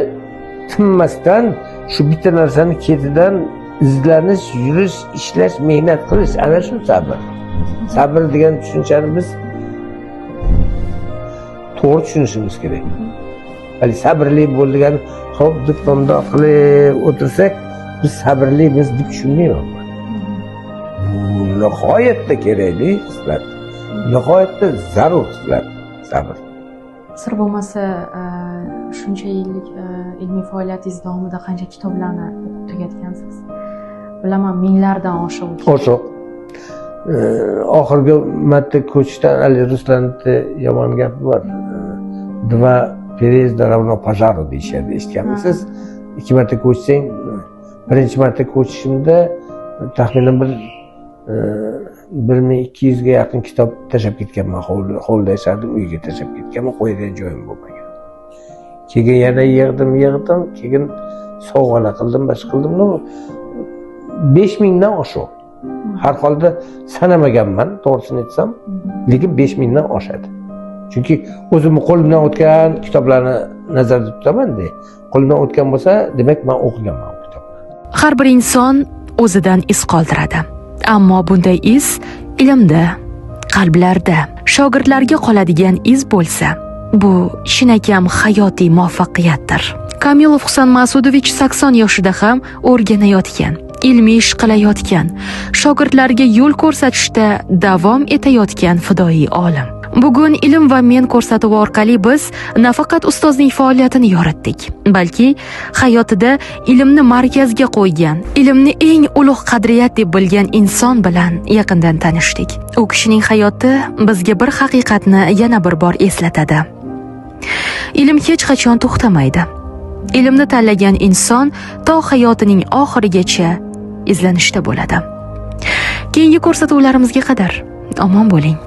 tinmasdan shu bitta narsani ketidan izlanish, yurish, ishlash, mehnat qilish, ana shu sabr. Sabr degan tushunchani biz to'g'ri tushunishimiz kerak. Hali sabrli bo'lgan, xo'p deb bunday qilib o'tirsak, biz sabrlimiz deb tushunmayman. Bu nihoyatda kerakli xislat. Nihoyatda zarur xislat sabr.
Sir bo'lmasa, shuncha yillik ilmiy faoliyatingiz davomida qancha kitoblarni o'qib tugatgansiz? Bilaman, minglardan oshiq.
Oshiq. Oxirgi marta ko'chishdan Ali Ruslanning yomon gapi bor. Dva переезда равно пожару deyishadi. Eshitganmisiz? 2 marta ko'chsang, birinchi marta ko'chishimda taxminan bir 1200 ga yaqin kitob tashlab ketganman. Hovlida yashardim, uyga tashlab ketganman, qo'yadigan joyim bo'lmagan. Keyin yana yig'dim, keyin sovg'alar qildim, boshqa qildim. 5000 dan oshiq. Har holda sanamaganman, to'g'risini aytsam, lekin 5000 dan oshadi. Chunki o'zim qo'limdan o'tgan kitoblarni nazarda tutaman-da. Qo'limdan o'tgan bo'lsa, demak men o'qiganman bu kitoblarni.
Har bir inson o'zidan iz qoldiradi. Ammo bunday iz ilmda, qalblarda, shogirdlarga qoladigan iz bo'lsa, bu chinakam hayotiy muvaffaqiyatdir. Kamilov Husan Masudovich 80 yoshida ham o'rganayotgan, ilmiy ish qilayotgan, shogirdlarga yo'l ko'rsatishda davom etayotgan fidoyi olim. Bugun ilm va men ko'rsatuvi orqali biz nafaqat ustozning faoliyatini yoritdik, balki hayotida ilmni markazga qo'ygan, ilmni eng ulug' qadriyat deb bilgan inson bilan yaqindan tanishdik. U kishining hayoti bizga bir haqiqatni yana bir bor eslatadi. Ilm hech qachon to'xtamaydi. Ilmni tanlagan inson to hayotining oxirigacha izlanishda bo'ladi. Keyingi ko'rsatuvlarimizga qadar omon bo'ling.